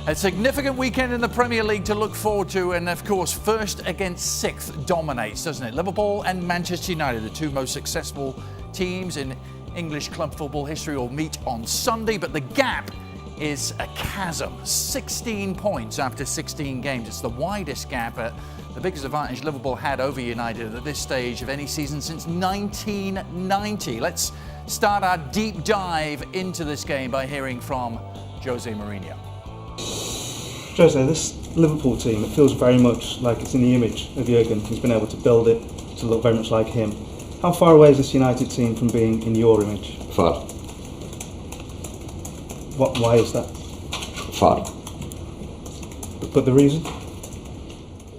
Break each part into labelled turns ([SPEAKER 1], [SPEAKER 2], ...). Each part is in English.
[SPEAKER 1] A significant weekend in the Premier League to look forward to, and of course, first against sixth dominates, doesn't it? Liverpool and Manchester United, the two most successful teams in English club football history, will meet on Sunday, but the gap is a chasm. 16 points after 16 games. It's the widest gap, the biggest advantage Liverpool had over United at this stage of any season since 1990. Let's start our deep dive into this game by hearing from Jose Mourinho.
[SPEAKER 2] Jose, this Liverpool team, it feels very much like it's in the image of Jurgen. He's been able to build it to look very much like him. How far away is this United team from being in your image?
[SPEAKER 3] Far.
[SPEAKER 2] Why is that?
[SPEAKER 3] Far.
[SPEAKER 2] But the reason?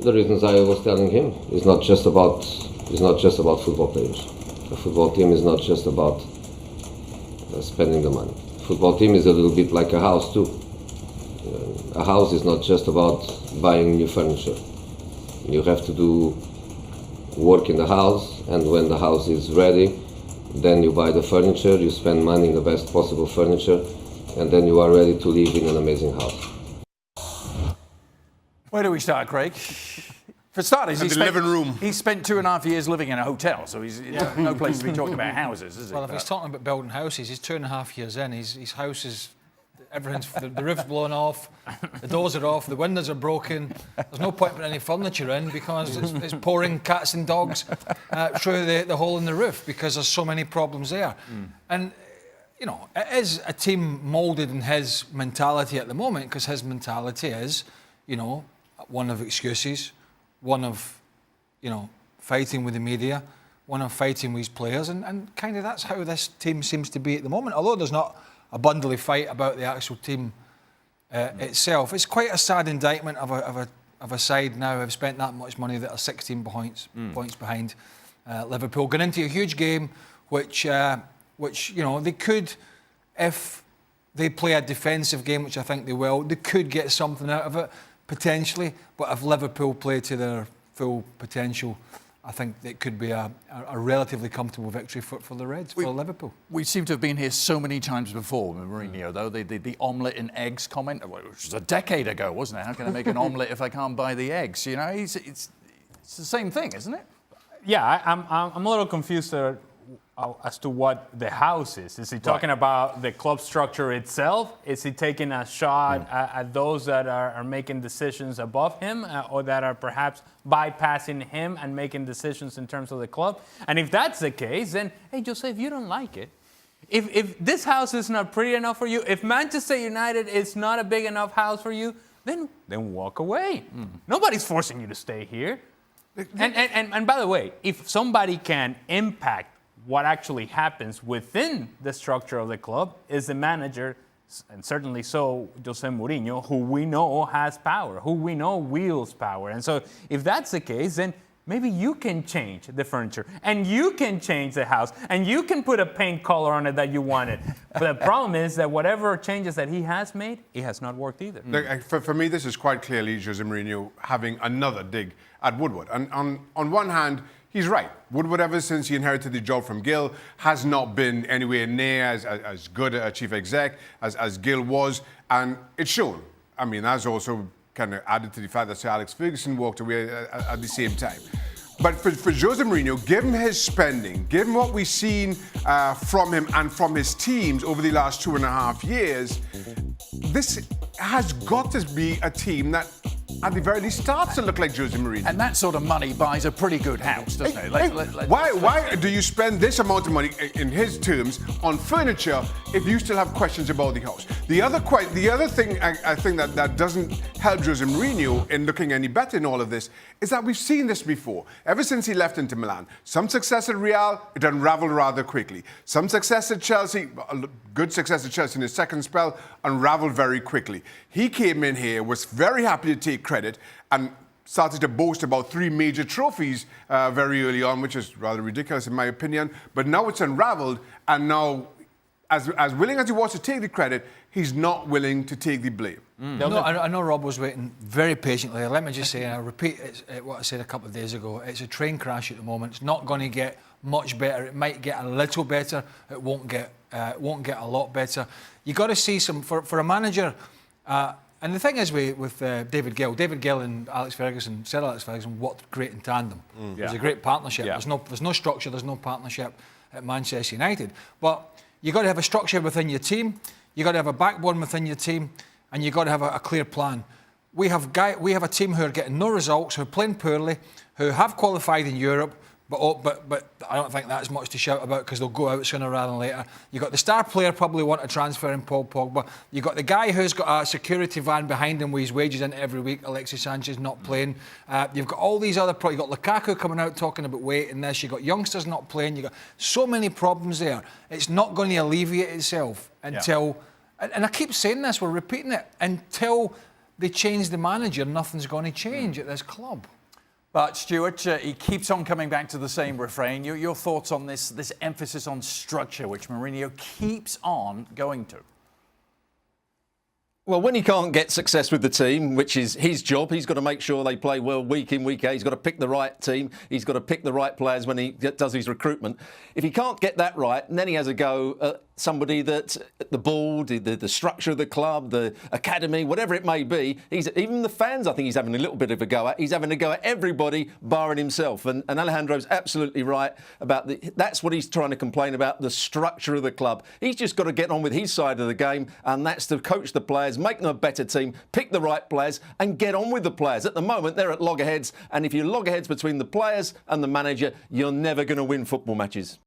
[SPEAKER 3] The reasons I was telling him is not just about football players. A football team is not just about spending the money. Football team is a little bit like a house too. A house is not just about buying new furniture. You have to do work in the house, and when the house is ready, then you buy the furniture, you spend money in the best possible furniture, and then you are ready to live in an amazing house.
[SPEAKER 1] Where do we start, Craig? For starters,
[SPEAKER 4] living room.
[SPEAKER 1] He spent 2.5 years living in a hotel, so he's no place to be talking about houses, is it?
[SPEAKER 5] Well, if he's talking about building houses, he's 2.5 years in. His house is, everything's, the roof's blown off, the doors are off, the windows are broken. There's no point putting any furniture in because it's pouring cats and dogs through the hole in the roof because there's so many problems there. And, you know, it is a team moulded in his mentality at the moment because his mentality is, you know, one of excuses, one of, you know, fighting with the media, one of fighting with his players, and kind of that's how this team seems to be at the moment. Although there's not a bundly fight about the actual team itself, it's quite a sad indictment of a side now who've spent that much money that are 16 points behind Liverpool, going into a huge game, which you know they could, if they play a defensive game, which I think they will, they could get something out of it. Potentially, but if Liverpool play to their full potential, I think it could be a relatively comfortable victory for the Reds, for Liverpool.
[SPEAKER 1] We seem to have been here so many times before, Mourinho, though. The omelette and eggs comment, which was a decade ago, wasn't it? How can I make an omelette if I can't buy the eggs? You know, it's the same thing, isn't it?
[SPEAKER 6] Yeah, I'm a little confused as to what the house is. Is he talking about the club structure itself? Is he taking a shot at those that are making decisions above him or that are perhaps bypassing him and making decisions in terms of the club? And if that's the case, then, hey, Jose, if you don't like it, if this house is not pretty enough for you, if Manchester United is not a big enough house for you, then walk away. Nobody's forcing you to stay here. And by the way, if somebody can impact what actually happens within the structure of the club is the manager, and certainly so Jose Mourinho, who we know has power, who we know wields power. And so if that's the case, then maybe you can change the furniture and you can change the house and you can put a paint color on it that you wanted. But the problem is that whatever changes that he has made, it has not worked either.
[SPEAKER 4] Look, for me, this is quite clearly Jose Mourinho having another dig at Woodward. And on one hand, he's right. Woodward, ever since he inherited the job from Gill, has not been anywhere near as good a chief exec as Gill was, and it's shown. I mean, that's also kind of added to the fact that Sir Alex Ferguson walked away at the same time. But for Jose Mourinho, given his spending, given what we've seen from him and from his teams over the last 2.5 years, this has got to be a team that, at the very least, starts to look like Jose Mourinho.
[SPEAKER 1] And that sort of money buys a pretty good house, doesn't it?
[SPEAKER 4] Why do you spend this amount of money, in his terms, on furniture if you still have questions about the house? The other thing I think that doesn't help Jose Mourinho in looking any better in all of this is that we've seen this before. Ever since he left Inter Milan, some success at Real, it unraveled rather quickly. Some success at Chelsea, good success at Chelsea in his second spell, unraveled very quickly. He came in here, was very happy to take credit, and started to boast about 3 major trophies very early on, which is rather ridiculous in my opinion. But now it's unraveled, and now, as willing as he was to take the credit, he's not willing to take the blame.
[SPEAKER 5] No, I know Rob was waiting very patiently. Let me just say, and I repeat what I said a couple of days ago, it's a train crash at the moment. It's not going to get much better. It might get a little better. It won't get a lot better. You got to see some, for a manager And the thing is with David Gill and Alex Ferguson, Sir Alex Ferguson, worked great in tandem. It was a great partnership.
[SPEAKER 7] Yeah.
[SPEAKER 5] There's no structure, there's no partnership at Manchester United. But you've got to have a structure within your team, you've got to have a backbone within your team, and you've got to have a clear plan. We have a team who are getting no results, who are playing poorly, who have qualified in Europe, but I don't think that's much to shout about because they'll go out sooner rather than later. You've got the star player probably want to transfer in Paul Pogba. You've got the guy who's got a security van behind him with his wages in every week, Alexis Sanchez, not playing. You've got all these other you've got Lukaku coming out talking about weight and this. You've got youngsters not playing. You've got so many problems there. It's not going to alleviate itself until, and I keep saying this, we're repeating it, until they change the manager, nothing's going to change at this club.
[SPEAKER 1] But Stuart, he keeps on coming back to the same refrain. Your thoughts on this emphasis on structure, which Mourinho keeps on going to?
[SPEAKER 7] Well, when he can't get success with the team, which is his job, he's got to make sure they play well week in, week out. He's got to pick the right team. He's got to pick the right players when he does his recruitment. If he can't get that right, then he has a go at somebody that the board, the structure of the club, the academy, whatever it may be, even the fans, I think he's having a little bit of a go at. He's having a go at everybody, barring himself. And Alejandro's absolutely right about that's what he's trying to complain about, the structure of the club. He's just got to get on with his side of the game, and that's to coach the players, make them a better team, pick the right players, and get on with the players. At the moment, they're at loggerheads, and if you loggerheads between the players and the manager, you're never going to win football matches.